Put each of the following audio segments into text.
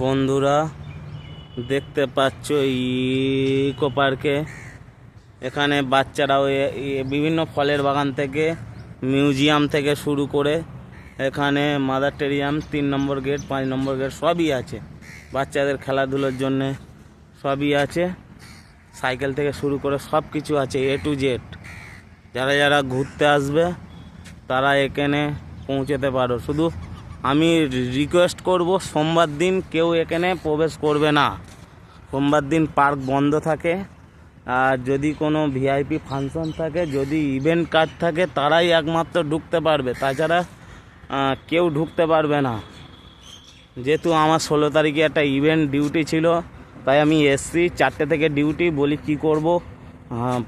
বন্ধুরা দেখতে পাচ্ছ ইকো পার্কে এখানে বাচ্চারাও বিভিন্ন ফলের বাগান থেকে মিউজিয়াম থেকে শুরু করে এখানে মাদার টেরিয়াম 3 নম্বর গেট 5 নম্বর গেট সবই আছে। বাচ্চাদের খেলাধুলোর জন্য সবই আছে, সাইকেল থেকে শুরু করে সব কিছু আছে, A to Z। যারা যারা ঘুরতে আসবে তারা এখানে পৌঁছতে পারো। শুধু আমি রিকোয়েস্ট করব, সোমবার দিন কেউ এখানে প্রবেশ করবে না। সোমবার দিন পার্ক বন্ধ থাকে। আর যদি কোনো ভিআইপি ফাংশন থাকে, যদি ইভেন্ট কার্ড থাকে, তারাই একমাত্র ঢুকতে পারবে, তাছাড়া কেউ ঢুকতে পারবে না। যেহেতু আমার 16 তারিখে একটা ইভেন্ট ডিউটি ছিল, তাই আমি এসছি 4টে থেকে ডিউটি। বলি কি করব,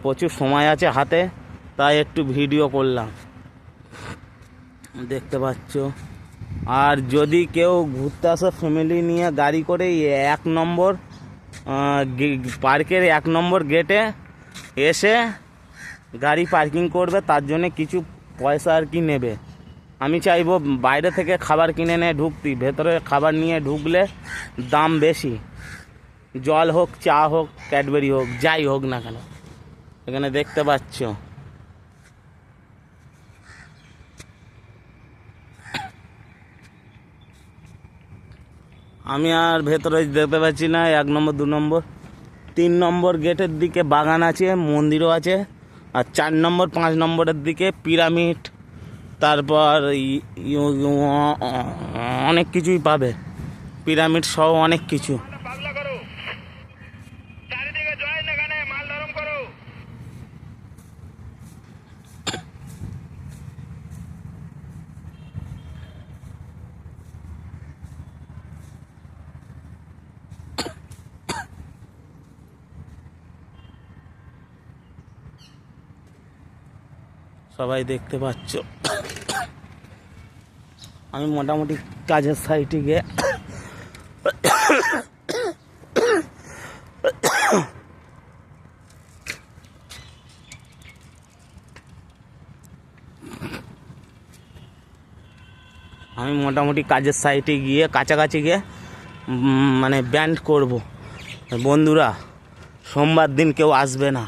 প্রচুর সময় আছে হাতে, তাই একটু ভিডিও করলাম, দেখতে পাচ্ছ। আর যদি কেউ ঘুরতে আসে ফ্যামিলি নিয়ে গাড়ি করে, 1 নম্বর পার্কের 1 নম্বর গেটে এসে গাড়ি পার্কিং করবে, তার জন্য কিছু পয়সা আর কি নেবে। আমি চাইবো বাইরে থেকে খাবার কিনে নিয়ে ঢুকতি, ভেতরে খাবার নিয়ে ঢুকলে দাম বেশি। জল হোক, চা হোক, ক্যাডবেরি হোক, যাই হোক না কেন। এখানে দেখতে পাচ্ছ আমি আর ভেতরে দেখতে পাচ্ছি না। 1 নম্বর 2 নম্বর 3 নম্বর গেটের দিকে বাগান আছে, মন্দিরও আছে। আর 4 নম্বর 5 নম্বরের দিকে পিরামিড, তারপর অনেক কিছুই পাবে, পিরামিড সহ অনেক কিছু। সবাই দেখতে পাচ্ছ। আমি মোটামুটি কাজের সাইটে গিয়ে কাছাকাছি গিয়ে মানে ব্যান্ড করব। বন্ধুরা, সোমবার দিন কেউ আসবে না।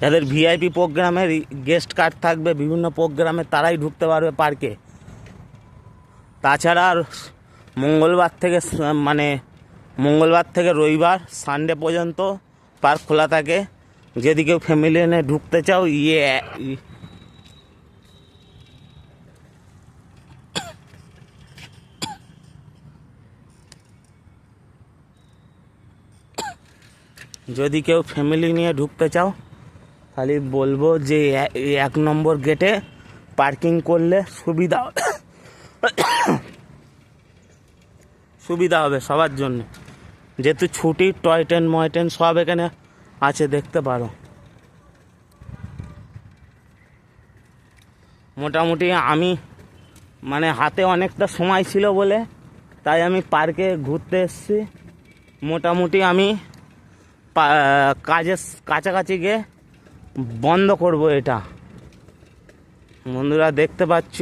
যাদের ভিআইপি প্রোগ্রামের গেস্ট কার্ড থাকবে বিভিন্ন প্রোগ্রামে, তারাই ঢুকতে পারবে পার্কে। তাছাড়া আর মঙ্গলবার থেকে রবিবার সানডে পর্যন্ত পার্ক খোলা থাকে। যদি কেউ ফ্যামিলি এনে ঢুকতে চাও, যদি কেউ ফ্যামিলি নিয়ে ঢুকতে চাও, খালি বলবো যে 1 নম্বর গেটে পার্কিং করলে সুবিধা হবে সবার জন্য। যেহেতু ছুটি, টয় ট্রেন ময় ট্রেন সব এখানে আছে, দেখতে পারো। মোটামুটি আমি হাতে অনেকটা সময় ছিল বলে তাই আমি পার্কে ঘুরতে এসেছি। মোটামুটি আমি কাজের কাছাকাছি গিয়ে বন্ধ করব এটা। বন্ধুরা দেখতে পাচ্ছ,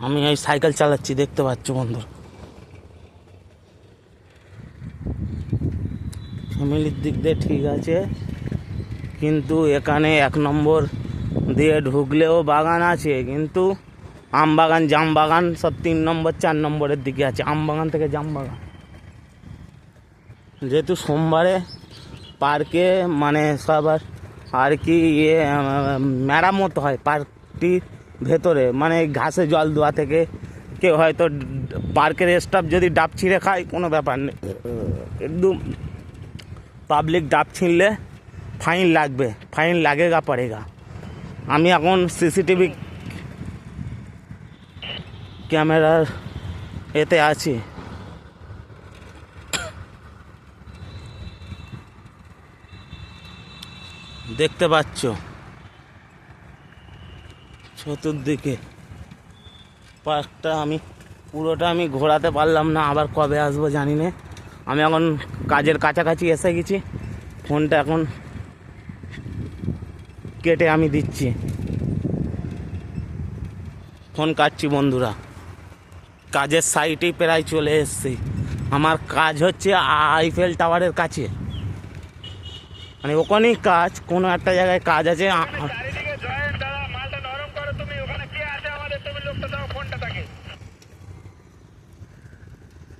আমি এই সাইকেল চালাচ্ছি, দেখতে পাচ্ছ বন্ধু। ফ্যামিলির দিক দিয়ে ঠিক আছে, কিন্তু এখানে 1 নম্বর দিয়ে ঢুকলেও বাগান আছে, কিন্তু আম বাগান, জাম বাগান সব 3 নম্বর 4 নম্বরের দিকে আছে। আম বাগান থেকে জাম বাগান। যেহেতু সোমবারে পার্কে সব আর কি মেরামত হয় পার্কটির ভেতরে, ঘাসে জল দেওয়া থেকে কেউ হয়তো পার্কের স্টাফ যদি ডাব ছিঁড়ে খায়, কোনো ব্যাপার নেই, একদম পাবলিক ডাব ছিঁড়লে ফাইন লাগেগা পড়েগা। আমি এখন সিসিটিভি ক্যামেরার এতে আছি। দেখতে পাচ্ছ চতুর্দিকে পার্কটা। পুরোটা আমি ঘোরাতে পারলাম না, আবার কবে আসবো জানি না। আমি এখন কাজের কাছাকাছি এসে গেছি, ফোনটা এখন কেটে আমি দিচ্ছি, ফোন কাটছি বন্ধুরা। কাজের সাইটেই প্রায় চলে এসেছি। আমার কাজ হচ্ছে আইফেল টাওয়ারের কাছে, মানে ওখানেই কাজ, কোনো একটা জায়গায় কাজ আছে।